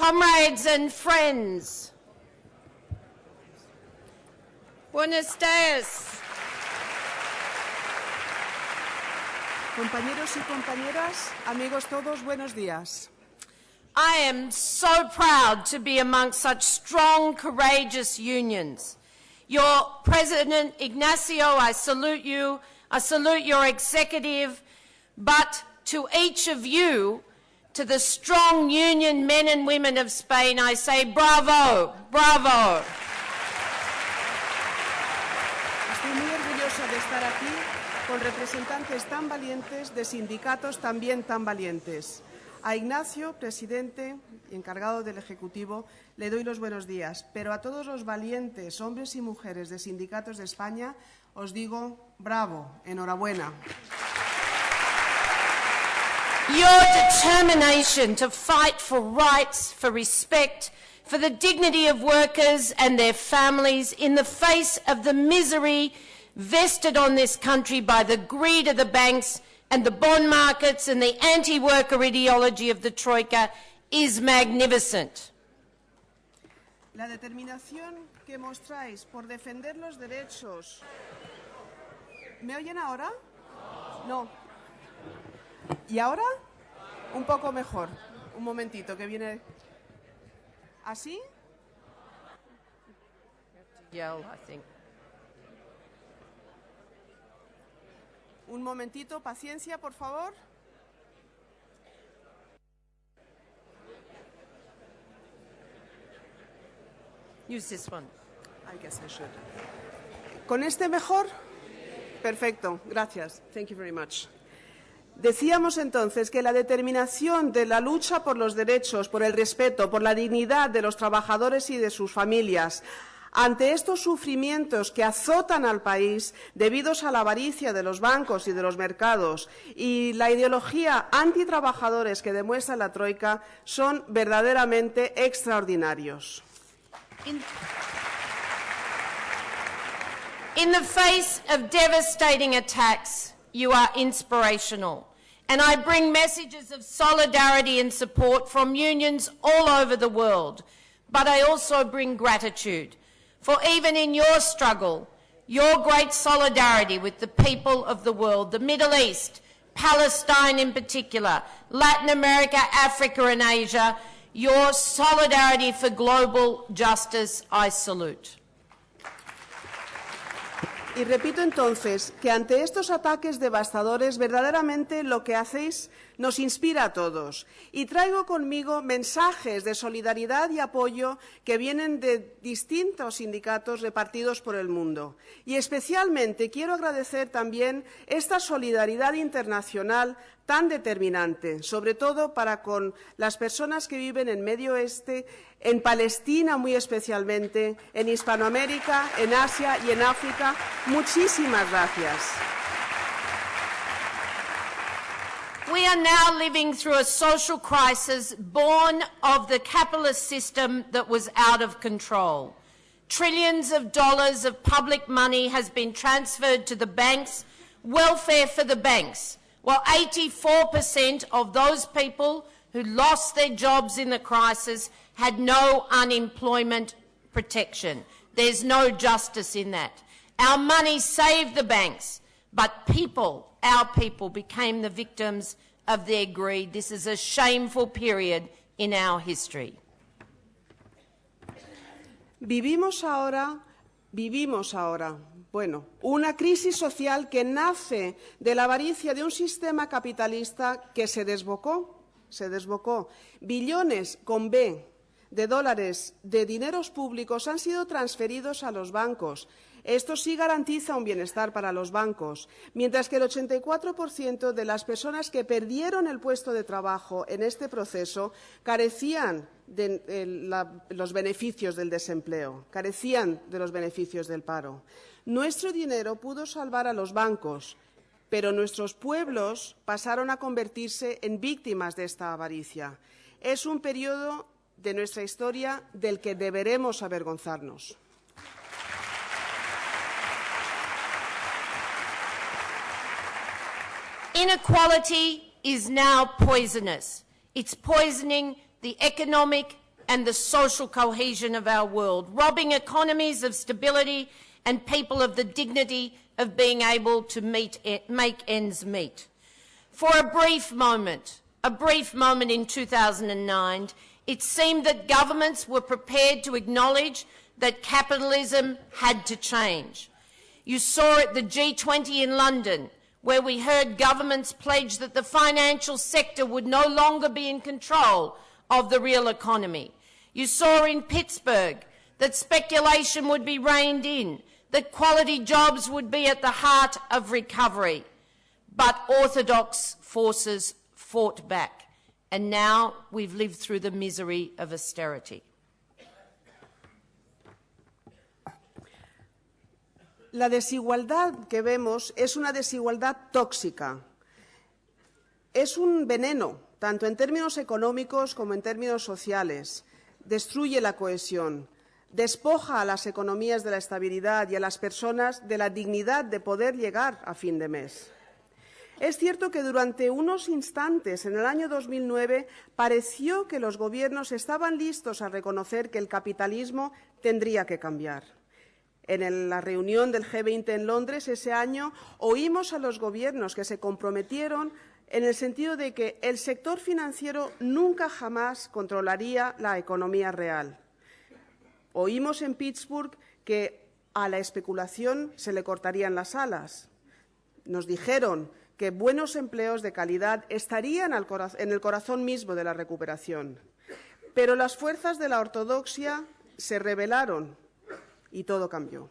Comrades and friends, buenos dias. Compañeros y compañeras, amigos todos, buenos días. I am so proud to be amongst such strong, courageous unions. Your President, Ignacio, I salute you. I salute your executive. But to each of you, to the strong union men and women of Spain, I say bravo, bravo. Estoy muy orgullosa de estar aquí con representantes tan valientes de sindicatos también tan valientes. A Ignacio, presidente y encargado del Ejecutivo, le doy los buenos días, pero a todos los valientes hombres y mujeres de sindicatos de España os digo bravo, enhorabuena. Your determination to fight for rights, for respect, for the dignity of workers and their families in the face of the misery vested on this country by the greed of the banks and the bond markets and the anti-worker ideology of the Troika is magnificent. La determinación que mostráis por defender los derechos... ¿Me oyen ahora? No. ¿Y ahora? Un poco mejor. Un momentito, que viene... ¿Así? Yell, I think. Un momentito, paciencia, por favor. Use this one. I guess I should. ¿Con este mejor? Perfecto, gracias. Thank you very much. Decíamos entonces que la determinación de la lucha por los derechos, por el respeto, por la dignidad de los trabajadores y de sus familias, ante estos sufrimientos que azotan al país debidos a la avaricia de los bancos y de los mercados y la ideología antitrabajadores que demuestra la Troika, son verdaderamente extraordinarios. In the face of devastating attacks, you are inspirational. And I bring messages of solidarity and support from unions all over the world. But I also bring gratitude. For even in your struggle, your great solidarity with the people of the world, the Middle East, Palestine in particular, Latin America, Africa and Asia, your solidarity for global justice, I salute. Y repito entonces que ante estos ataques devastadores verdaderamente lo que hacéis nos inspira a todos. Y traigo conmigo mensajes de solidaridad y apoyo que vienen de distintos sindicatos repartidos por el mundo. Y especialmente quiero agradecer también esta solidaridad internacional tan determinante, sobre todo para con las personas que viven en Medio Oeste, en Palestina muy especialmente, en Hispanoamérica, en Asia y en África. Muchísimas gracias. We are now living through a social crisis born of the capitalist system that was out of control. Trillions of dollars of public money has been transferred to the banks, welfare for the banks, while 84% of those people who lost their jobs in the crisis had no unemployment protection. There's no justice in that. Our money saved the banks, but people, our people, became the victims of their greed. This is a shameful period in our history. Vivimos ahora, una crisis social que nace de la avaricia de un sistema capitalista que se desbocó. Billones con B de dólares de dineros públicos han sido transferidos a los bancos. Esto sí garantiza un bienestar para los bancos, mientras que el 84% de las personas que perdieron el puesto de trabajo en este proceso carecían de los beneficios del desempleo, carecían de los beneficios del paro. Nuestro dinero pudo salvar a los bancos, pero nuestros pueblos pasaron a convertirse en víctimas de esta avaricia. Es un periodo de nuestra historia del que deberemos avergonzarnos. Inequality is now poisonous. It's poisoning the economic, and the social cohesion of our world, robbing economies of stability and people of the dignity of being able to make ends meet. For a brief moment in 2009, it seemed that governments were prepared to acknowledge that capitalism had to change. You saw at the G20 in London, where we heard governments pledge that the financial sector would no longer be in control of the real economy. You saw in Pittsburgh that speculation would be reined in, that quality jobs would be at the heart of recovery. But orthodox forces fought back, and now we've lived through the misery of austerity. La desigualdad que vemos es una desigualdad tóxica. Es un veneno, tanto en términos económicos como en términos sociales. Destruye la cohesión, despoja a las economías de la estabilidad y a las personas de la dignidad de poder llegar a fin de mes. Es cierto que durante unos instantes, en el año 2009, pareció que los gobiernos estaban listos a reconocer que el capitalismo tendría que cambiar. En la reunión del G20 en Londres ese año oímos a los gobiernos que se comprometieron en el sentido de que el sector financiero nunca jamás controlaría la economía real. Oímos en Pittsburgh que a la especulación se le cortarían las alas. Nos dijeron que buenos empleos de calidad estarían en el corazón mismo de la recuperación. Pero las fuerzas de la ortodoxia se rebelaron y todo cambió.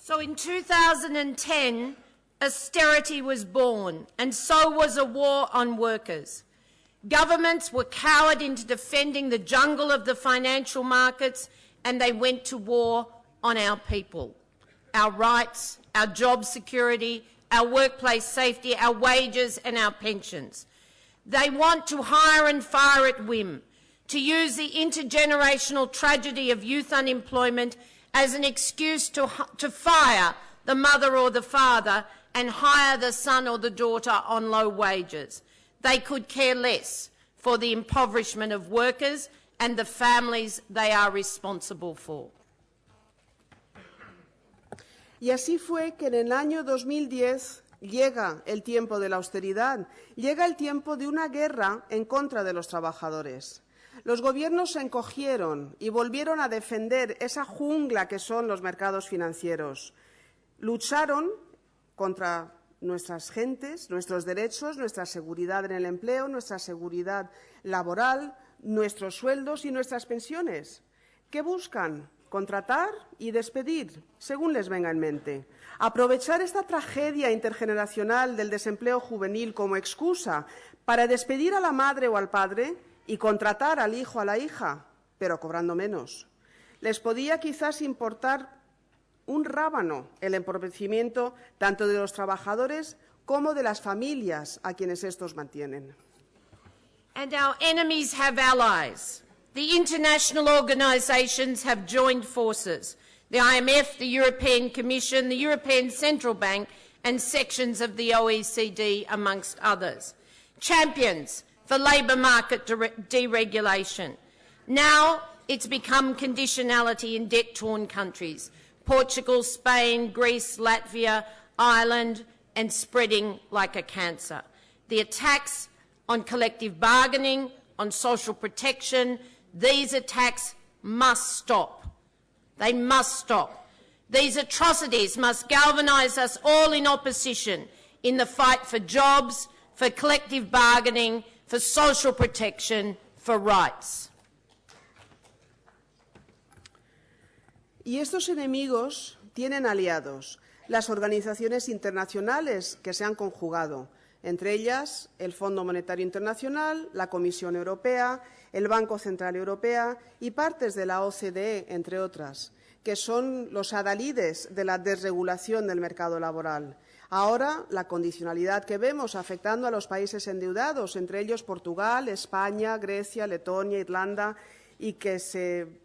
So in 2010, austerity was born, and so was a war on workers. Governments were cowered into defending the jungle of the financial markets, and they went to war on our people, our rights, our job security, our workplace safety, our wages and our pensions. They want to hire and fire at whim, to use the intergenerational tragedy of youth unemployment as an excuse to fire the mother or the father and hire the son or the daughter on low wages. They could care less for the impoverishment of workers and the families they are responsible for. Y así fue que en el año 2010 llega el tiempo de la austeridad, llega el tiempo de una guerra en contra de los trabajadores. Los gobiernos se encogieron y volvieron a defender esa jungla que son los mercados financieros. Lucharon contra nuestras gentes, nuestros derechos, nuestra seguridad en el empleo, nuestra seguridad laboral, nuestros sueldos y nuestras pensiones. ¿Qué buscan? Contratar y despedir, según les venga en mente. Aprovechar esta tragedia intergeneracional del desempleo juvenil como excusa para despedir a la madre o al padre y contratar al hijo o a la hija, pero cobrando menos. Les podía quizás importar un rábano el empobrecimiento tanto de los trabajadores como de las familias a quienes estos mantienen. And our enemies have allies. The international organisations have joined forces. The IMF, the European Commission, the European Central Bank and sections of the OECD, amongst others. Champions for labour market deregulation. Now it's become conditionality in debt-torn countries. Portugal, Spain, Greece, Latvia, Ireland, and spreading like a cancer. The attacks on collective bargaining, on social protection, these attacks must stop. They must stop. These atrocities must galvanise us all in opposition in the fight for jobs, for collective bargaining, for social protection, for rights. Y estos enemigos tienen aliados, las organizaciones internacionales que se han conjugado, entre ellas el Fondo Monetario Internacional, la Comisión Europea, el Banco Central Europeo y partes de la OCDE, entre otras, que son los adalides de la desregulación del mercado laboral. Ahora, la condicionalidad que vemos afectando a los países endeudados, entre ellos Portugal, España, Grecia, Letonia, Irlanda, y que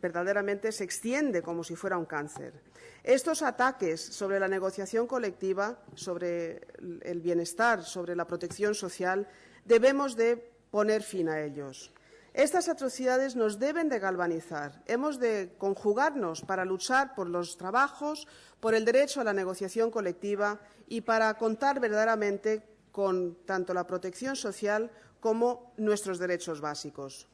verdaderamente se extiende como si fuera un cáncer. Estos ataques sobre la negociación colectiva, sobre el bienestar, sobre la protección social, debemos de poner fin a ellos. Estas atrocidades nos deben de galvanizar. Hemos de conjugarnos para luchar por los trabajos, por el derecho a la negociación colectiva y para contar verdaderamente con tanto la protección social como nuestros derechos básicos.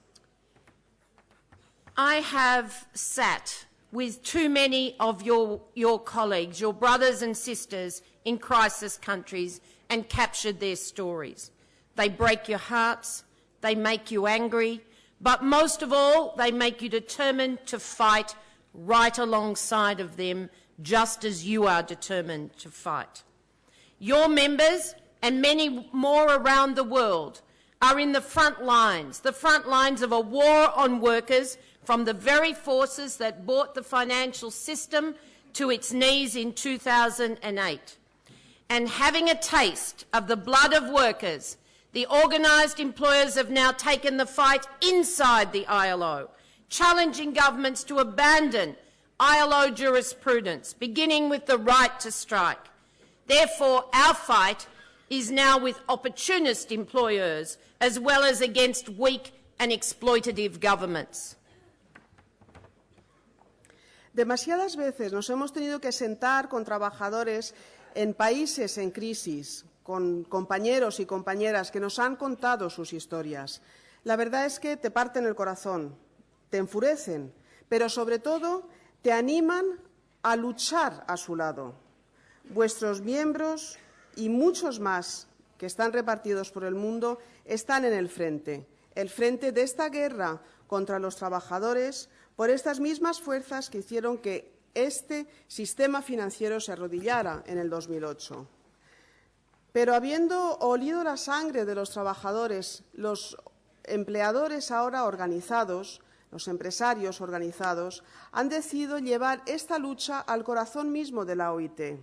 I have sat with too many of your colleagues, your brothers and sisters in crisis countries and captured their stories. They break your hearts, they make you angry, but most of all, they make you determined to fight right alongside of them, just as you are determined to fight. Your members and many more around the world are in the front lines of a war on workers from the very forces that brought the financial system to its knees in 2008. And having a taste of the blood of workers, the organised employers have now taken the fight inside the ILO, challenging governments to abandon ILO jurisprudence, beginning with the right to strike. Therefore, our fight is now with opportunist employers as well as against weak and exploitative governments. Demasiadas veces nos hemos tenido que sentar con trabajadores en países en crisis, con compañeros y compañeras que nos han contado sus historias. La verdad es que te parten el corazón, te enfurecen, pero sobre todo te animan a luchar a su lado. Vuestros miembros y muchos más que están repartidos por el mundo están en el frente de esta guerra contra los trabajadores por estas mismas fuerzas que hicieron que este sistema financiero se arrodillara en el 2008. Pero habiendo olido la sangre de los trabajadores, los empleadores ahora organizados, los empresarios organizados, han decidido llevar esta lucha al corazón mismo de la OIT,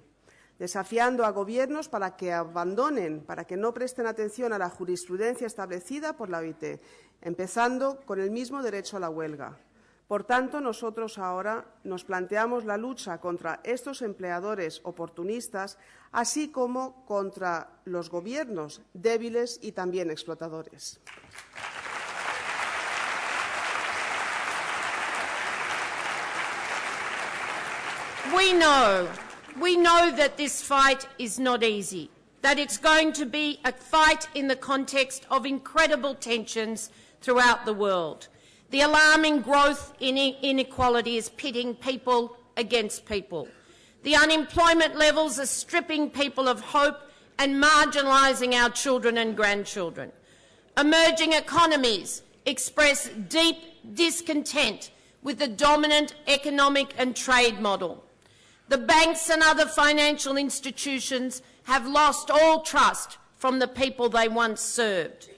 desafiando a gobiernos para que abandonen, para que no presten atención a la jurisprudencia establecida por la OIT, empezando con el mismo derecho a la huelga. Por tanto, nosotros ahora nos planteamos la lucha contra estos empleadores oportunistas, así como contra los gobiernos débiles y también explotadores. We know that this fight is not easy, that it's going to be a fight in the context of incredible tensions throughout the world. The alarming growth in inequality is pitting people against people. The unemployment levels are stripping people of hope and marginalising our children and grandchildren. Emerging economies express deep discontent with the dominant economic and trade model. The banks and other financial institutions have lost all trust from the people they once served.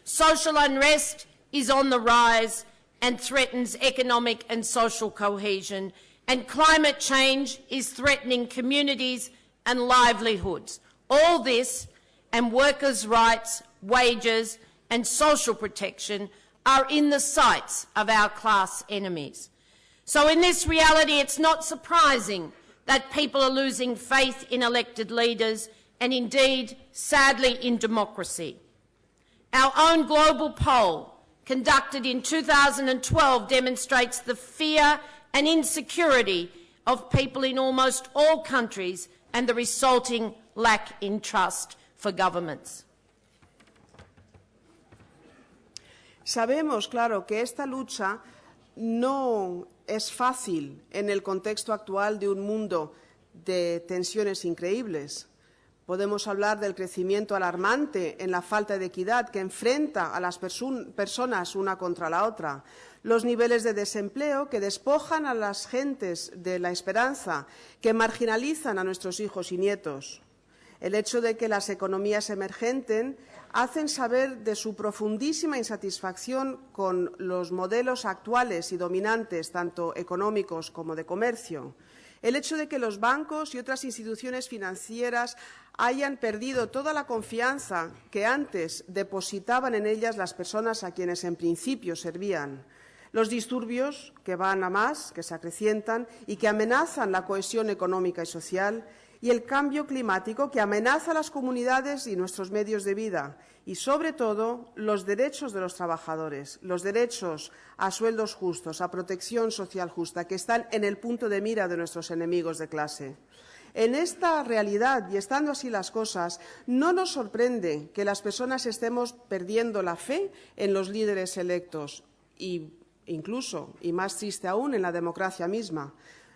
Social unrest is on the rise and threatens economic and social cohesion, and climate change is threatening communities and livelihoods. All this and workers' rights, wages and social protection are in the sights of our class enemies. So in this reality, it's not surprising that people are losing faith in elected leaders and indeed, sadly, in democracy. Our own global poll conducted in 2012 demonstrates the fear and insecurity of people in almost all countries and the resulting lack in trust for governments. Sabemos, claro, que esta lucha no es fácil en el contexto actual de un mundo de tensiones increíbles. Podemos hablar del crecimiento alarmante en la falta de equidad que enfrenta a las personas una contra la otra, los niveles de desempleo que despojan a las gentes de la esperanza, que marginalizan a nuestros hijos y nietos, el hecho de que las economías emergentes hacen saber de su profundísima insatisfacción con los modelos actuales y dominantes, tanto económicos como de comercio, el hecho de que los bancos y otras instituciones financieras hayan perdido toda la confianza que antes depositaban en ellas las personas a quienes en principio servían, los disturbios que van a más, que se acrecientan y que amenazan la cohesión económica y social, y el cambio climático que amenaza a las comunidades y nuestros medios de vida, y, sobre todo, los derechos de los trabajadores, los derechos a sueldos justos, a protección social justa, que están en el punto de mira de nuestros enemigos de clase. En esta realidad, y estando así las cosas, no nos sorprende que las personas estemos perdiendo la fe en los líderes electos y incluso, y más triste aún, en la democracia misma.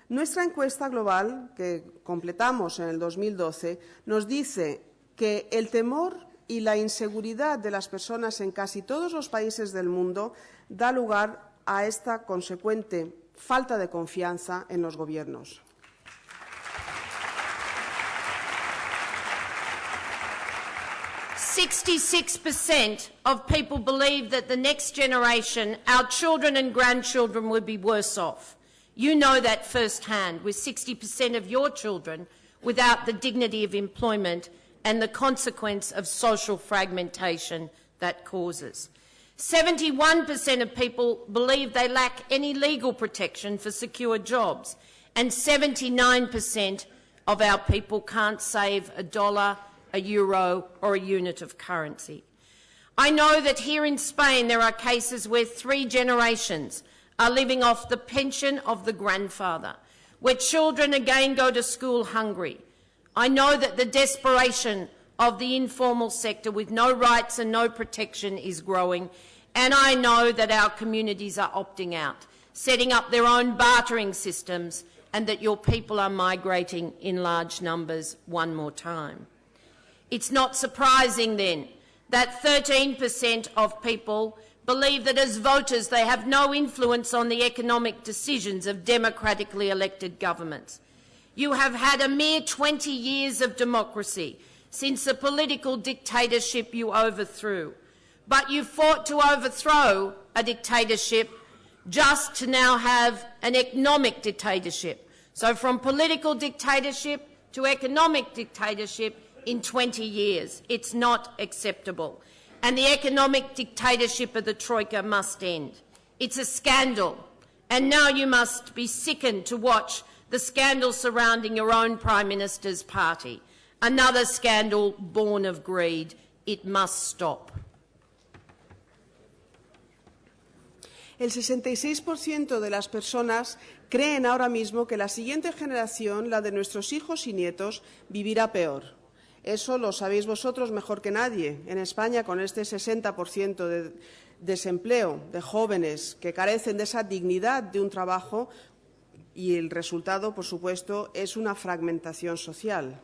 Nuestra encuesta global, que completamos en el 2012, nos dice que el temor y la inseguridad de las personas en casi todos los países del mundo da lugar a esta consecuente falta de confianza en los gobiernos. 66% of people believe that the next generation, our children and grandchildren, will be worse off. You know that firsthand, with 60% of your children without the dignity of employment and the consequence of social fragmentation that causes. 71% of people believe they lack any legal protection for secure jobs, and 79% of our people can't save a dollar, a euro or a unit of currency. I know that here in Spain there are cases where 3 generations are living off the pension of the grandfather, where children again go to school hungry. I know that the desperation of the informal sector with no rights and no protection is growing, and I know that our communities are opting out, setting up their own bartering systems, and that your people are migrating in large numbers one more time. It's not surprising, then, that 13% of people believe that as voters they have no influence on the economic decisions of democratically elected governments. You have had a mere 20 years of democracy since the political dictatorship you overthrew. But you fought to overthrow a dictatorship just to now have an economic dictatorship. So from political dictatorship to economic dictatorship in 20 years. It's not acceptable. And the economic dictatorship of the Troika must end. It's a scandal. And now you must be sickened to watch the scandal surrounding your own Prime Minister's party. Another scandal born of greed. It must stop. El 66% de las personas creen ahora mismo que la siguiente generación, la de nuestros hijos y nietos, vivirá peor. Eso lo sabéis vosotros mejor que nadie. En España, con este 60% de desempleo de jóvenes que carecen de esa dignidad de un trabajo, y el resultado, por supuesto, es una fragmentación social.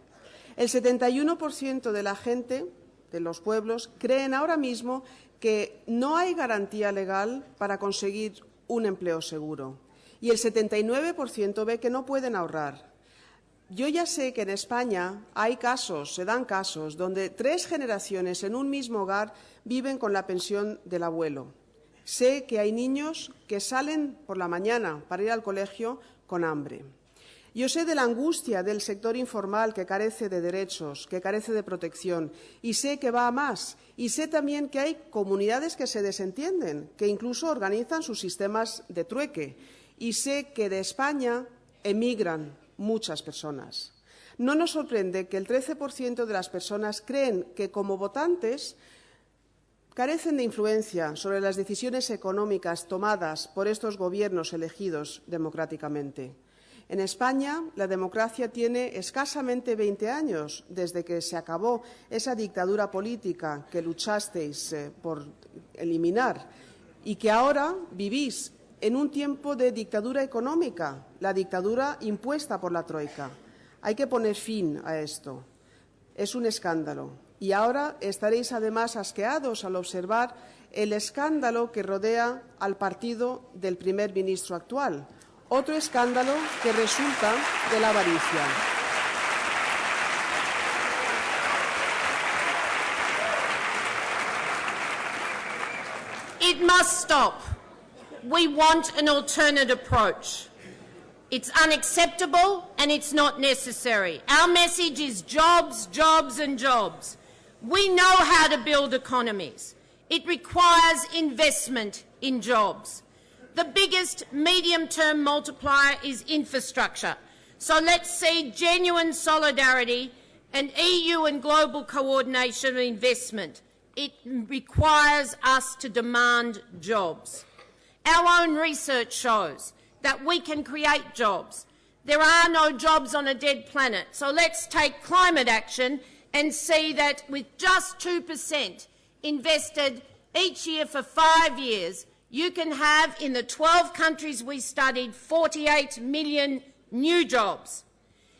El 71% de la gente, de los pueblos, creen ahora mismo que no hay garantía legal para conseguir un empleo seguro. Y el 79% ve que no pueden ahorrar. Yo ya sé que en España hay casos, se dan casos, donde 3 generaciones en un mismo hogar viven con la pensión del abuelo. Sé que hay niños que salen por la mañana para ir al colegio con hambre. Yo sé de la angustia del sector informal que carece de derechos, que carece de protección, y sé que va a más. Y sé también que hay comunidades que se desentienden, que incluso organizan sus sistemas de trueque. Y sé que de España emigran muchas personas. No nos sorprende que el 13% de las personas creen que, como votantes, carecen de influencia sobre las decisiones económicas tomadas por estos gobiernos elegidos democráticamente. En España, la democracia tiene escasamente 20 años desde que se acabó esa dictadura política que luchasteis por eliminar y que ahora vivís en un tiempo de dictadura económica, la dictadura impuesta por la Troika. Hay que poner fin a esto. Es un escándalo. Y ahora estaréis además asqueados al observar el escándalo que rodea al partido del primer ministro actual. Otro escándalo que resulta de la avaricia. It must stop. We want an alternate approach. It's unacceptable and it's not necessary. Our message is jobs, jobs and jobs. We know how to build economies. It requires investment in jobs. The biggest medium-term multiplier is infrastructure. So let's see genuine solidarity and EU and global coordination of investment. It requires us to demand jobs. Our own research shows that we can create jobs. There are no jobs on a dead planet. So let's take climate action and see that with just 2% invested each year for 5 years, you can have, in the 12 countries we studied, 48 million new jobs.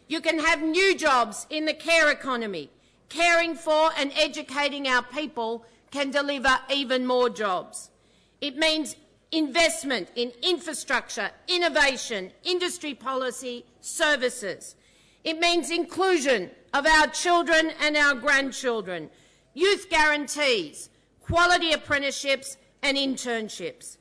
You can have new jobs in the care economy. Caring for and educating our people can deliver even more jobs. It means investment in infrastructure, innovation, industry policy, services. It means inclusion of our children and our grandchildren, youth guarantees, quality apprenticeships and internships.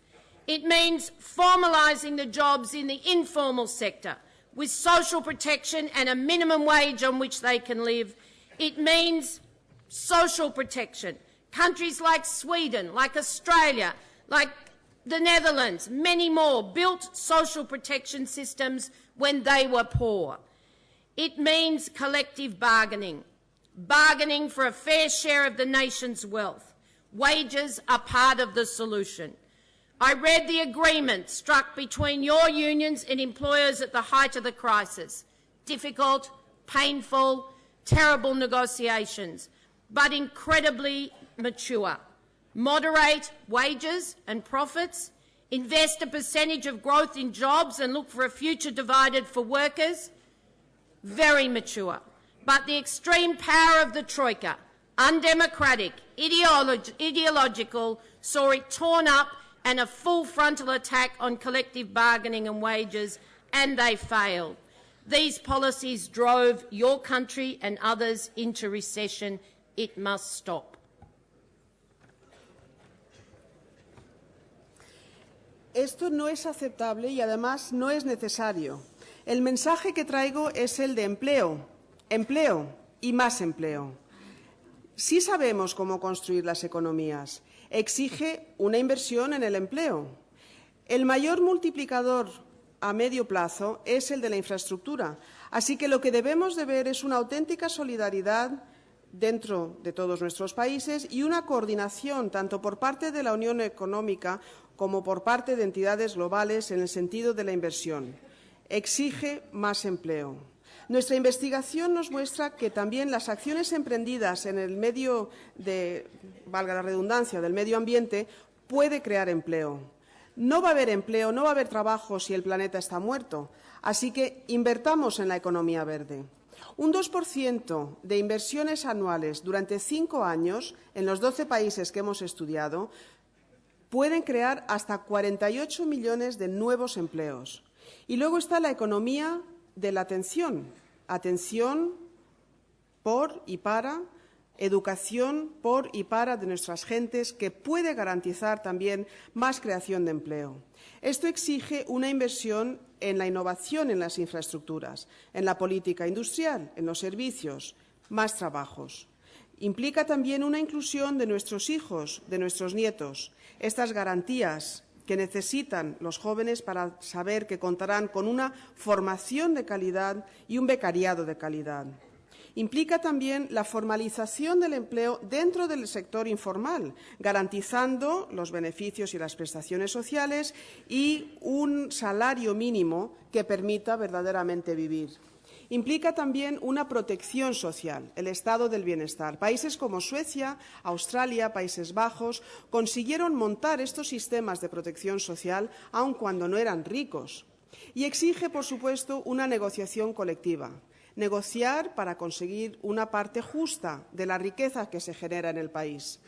It means formalising the jobs in the informal sector with social protection and a minimum wage on which they can live. It means social protection. Countries like Sweden, like Australia, like the Netherlands, many more, built social protection systems when they were poor. It means collective bargaining, bargaining for a fair share of the nation's wealth. Wages are part of the solution. I read the agreement struck between your unions and employers at the height of the crisis. Difficult, painful, terrible negotiations, but incredibly mature. Moderate wages and profits, invest a percentage of growth in jobs and look for a future divided for workers. Very mature. But the extreme power of the Troika, undemocratic, ideological, saw it torn up and a full frontal attack on collective bargaining and wages, and they failed. These policies drove your country and others into recession. It must stop. Esto no es aceptable y además no es necesario. El mensaje que traigo es el de empleo, empleo y más empleo. Sí sabemos cómo construir las economías. Exige una inversión en el empleo. El mayor multiplicador a medio plazo es el de la infraestructura. Así que lo que debemos de ver es una auténtica solidaridad dentro de todos nuestros países y una coordinación tanto por parte de la Unión Económica como por parte de entidades globales en el sentido de la inversión. Exige más empleo. Nuestra investigación nos muestra que también las acciones emprendidas en el medio de, valga la redundancia, del medio ambiente, puede crear empleo. No va a haber empleo, no va a haber trabajo si el planeta está muerto. Así que invertamos en la economía verde. Un 2% de inversiones anuales durante 5 años en los 12 países que hemos estudiado pueden crear hasta 48 millones de nuevos empleos. Y luego está la economía de la atención. Atención por y para, educación por y para de nuestras gentes, que puede garantizar también más creación de empleo. Esto exige una inversión en la innovación en las infraestructuras, en la política industrial, en los servicios, más trabajos. Implica también una inclusión de nuestros hijos, de nuestros nietos. Estas garantías que necesitan los jóvenes para saber que contarán con una formación de calidad y un becariado de calidad. Implica también la formalización del empleo dentro del sector informal, garantizando los beneficios y las prestaciones sociales y un salario mínimo que permita verdaderamente vivir. Implica también una protección social, el estado del bienestar. Países como Suecia, Australia, Países Bajos consiguieron montar estos sistemas de protección social aun cuando no eran ricos. Y exige, por supuesto, una negociación colectiva. Negociar para conseguir una parte justa de la riqueza que se genera en el país.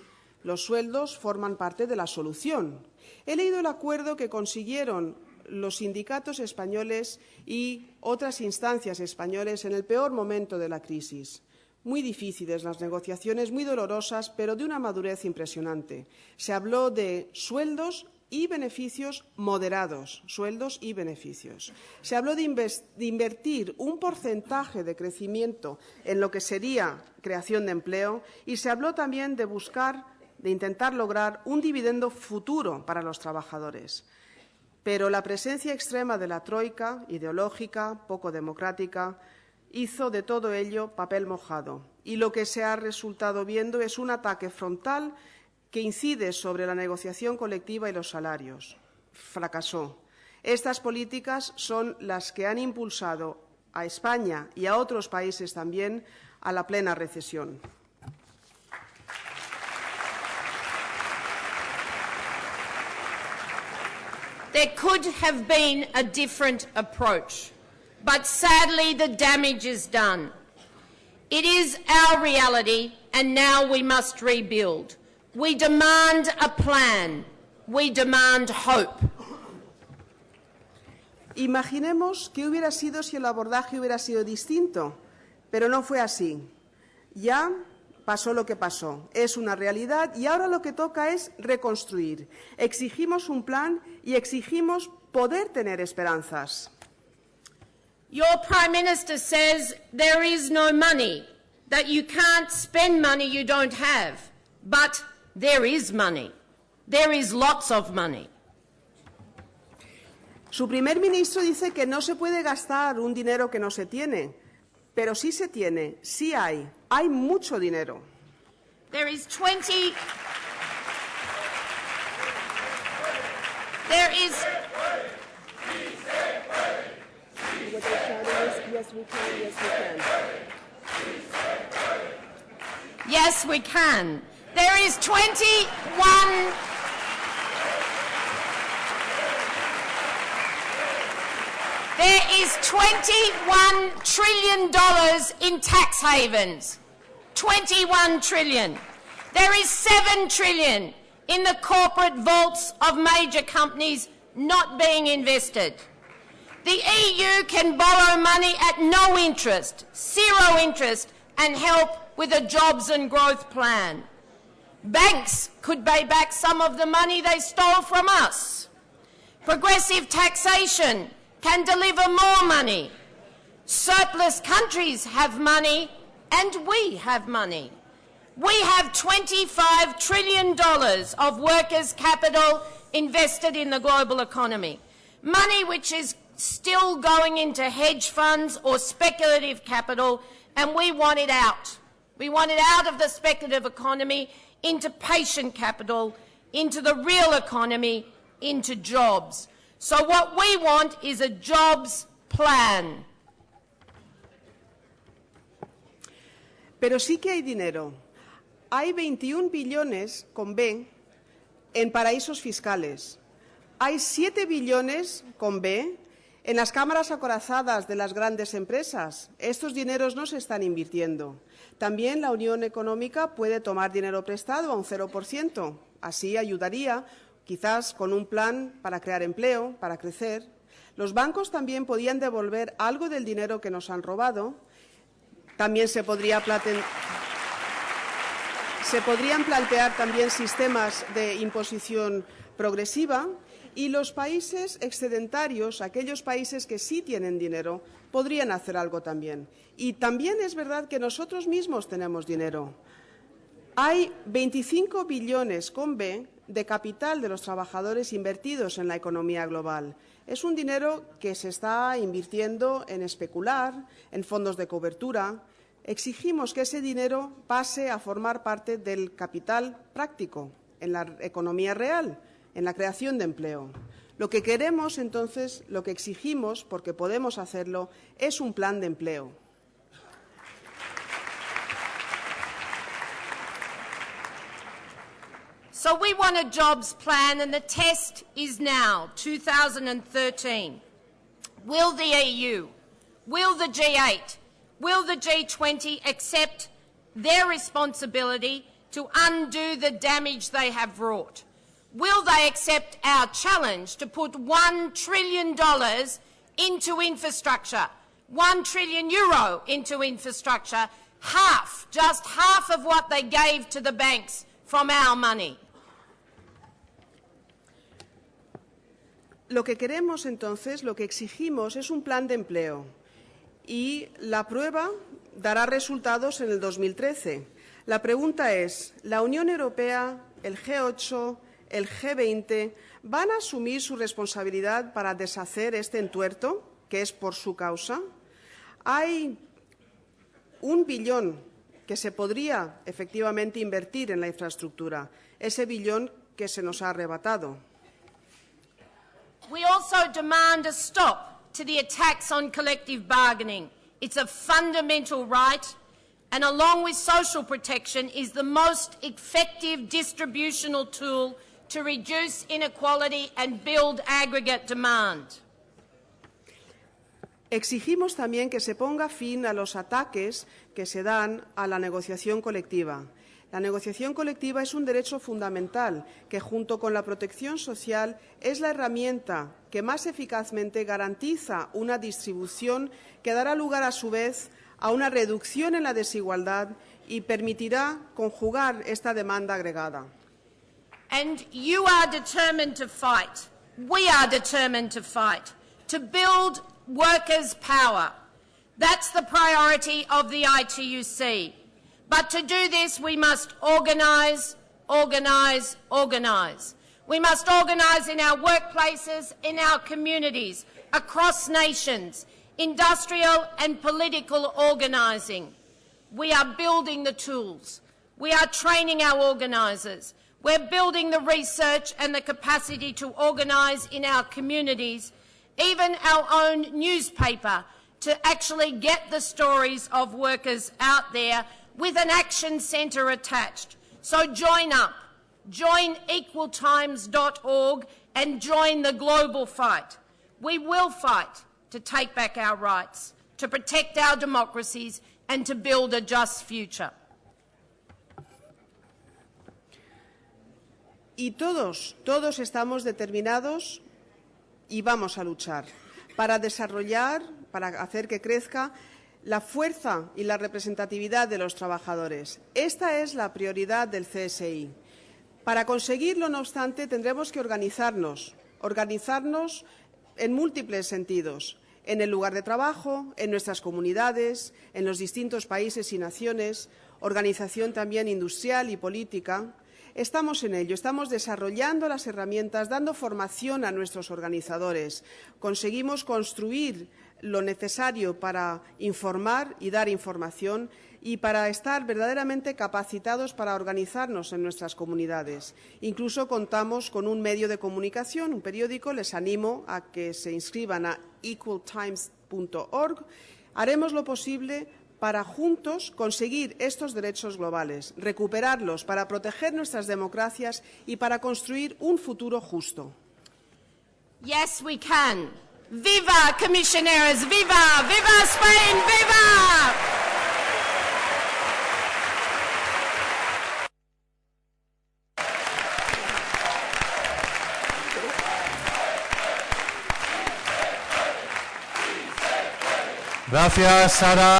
Los sueldos forman parte de la solución. He leído el acuerdo que consiguieron los sindicatos españoles y otras instancias españoles en el peor momento de la crisis. Muy difíciles las negociaciones, muy dolorosas, pero de una madurez impresionante. Se habló de sueldos y beneficios moderados, sueldos y beneficios. Se habló de invertir un porcentaje de crecimiento en lo que sería creación de empleo y se habló también de intentar lograr un dividendo futuro para los trabajadores. pero la presencia extrema de la troika, ideológica, poco democrática, hizo de todo ello papel mojado. Y lo que se ha resultado viendo es un ataque frontal que incide sobre la negociación colectiva y los salarios. Fracasó. Estas políticas son las que han impulsado a España y a otros países también a la plena recesión. There could have been a different approach, but sadly the damage is done. It is our reality, and now we must rebuild. We demand a plan. We demand hope. Imaginemos qué hubiera sido si el abordaje hubiera sido distinto, pero no fue así. Ya pasó lo que pasó, es una realidad y ahora lo que toca es reconstruir. Exigimos un plan y exigimos poder tener esperanzas. Your Prime Minister says there is no money, that you can't spend money you don't have. But there is money. There is lots of money. Su primer ministro dice que no se puede gastar un dinero que no se tiene, pero sí se tiene, sí hay mucho dinero. There is Yes, we can. There is 21 trillion in tax havens. 21 trillion. There is 7 trillion in the corporate vaults of major companies not being invested. The EU can borrow money at no interest, 0 interest, and help with a jobs and growth plan. Banks could pay back some of the money they stole from us. Progressive taxation can deliver more money. Surplus countries have money, and we have money. We have $25 trillion of workers' capital invested in the global economy, money which is still going into hedge funds or speculative capital, and we want it out. We want it out of the speculative economy into patient capital, into the real economy, into jobs. So what we want is a jobs plan. Pero sí que hay dinero. Hay 21 billones con B en paraísos fiscales. Hay 7 billones con B en las cámaras acorazadas de las grandes empresas. Estos dineros no se están invirtiendo. También la Unión Económica puede tomar dinero prestado a un 0%. Así ayudaría, quizás con un plan para crear empleo, para crecer. Los bancos también podían devolver algo del dinero que nos han robado. También se podrían plantear también sistemas de imposición progresiva. Y los países excedentarios, aquellos países que sí tienen dinero, podrían hacer algo también. Y también es verdad que nosotros mismos tenemos dinero. Hay 25 billones con B de capital de los trabajadores invertidos en la economía global. Es un dinero que se está invirtiendo en especular, en fondos de cobertura. Exigimos que ese dinero pase a formar parte del capital práctico en la economía real, en la creación de empleo. Lo que queremos, entonces, lo que exigimos, porque podemos hacerlo, es un plan de empleo. So we want a jobs plan, and the test is now, 2013. Will the EU, will the G8, will the G20 accept their responsibility to undo the damage they have wrought? Will they accept our challenge to put €1 trillion into infrastructure, €1 trillion into infrastructure, just half of what they gave to the banks from our money? Lo que queremos, entonces, lo que exigimos es un plan de empleo y la prueba dará resultados en el 2013. La pregunta es, ¿la Unión Europea, el G8, el G20 ¿Van a asumir su responsabilidad para deshacer este entuerto, que es por su causa? Hay 1 billón que se podría efectivamente invertir en la infraestructura, ese billón que se nos ha arrebatado. We also demand a stop to the attacks on collective bargaining. It's a fundamental right, and along with social protection is the most effective distributional tool to reduce inequality and build aggregate demand. Exigimos también que se ponga fin a los ataques que se dan a la negociación colectiva. La negociación colectiva es un derecho fundamental que, junto con la protección social, es la herramienta que más eficazmente garantiza una distribución que dará lugar, a su vez, a una reducción en la desigualdad y permitirá conjugar esta demanda agregada. And you are determined to fight. We are determined to fight, to build workers' power. That's the priority of the ITUC. But to do this, we must organise, organise, organise. We must organise in our workplaces, in our communities, across nations, industrial and political organising. We are building the tools. We are training our organisers. We're building the research and the capacity to organise in our communities, even our own newspaper, to actually get the stories of workers out there with an action centre attached. So join up, join equaltimes.org and join the global fight. We will fight to take back our rights, to protect our democracies and to build a just future. Y todos estamos determinados y vamos a luchar para desarrollar, para hacer que crezca la fuerza y la representatividad de los trabajadores. Esta es la prioridad del CSI. Para conseguirlo, no obstante, tendremos que organizarnos en múltiples sentidos, en el lugar de trabajo, en nuestras comunidades, en los distintos países y naciones, organización también industrial y política. Estamos en ello, estamos desarrollando las herramientas, dando formación a nuestros organizadores. Conseguimos construir lo necesario para informar y dar información y para estar verdaderamente capacitados para organizarnos en nuestras comunidades. Incluso contamos con un medio de comunicación, un periódico. Les animo a que se inscriban a equaltimes.org. Haremos lo posible para juntos conseguir estos derechos globales, recuperarlos para proteger nuestras democracias y para construir un futuro justo. Yes, we can. Viva, Commissioneres! Viva! Viva Spain! Viva! Gracias, Sara.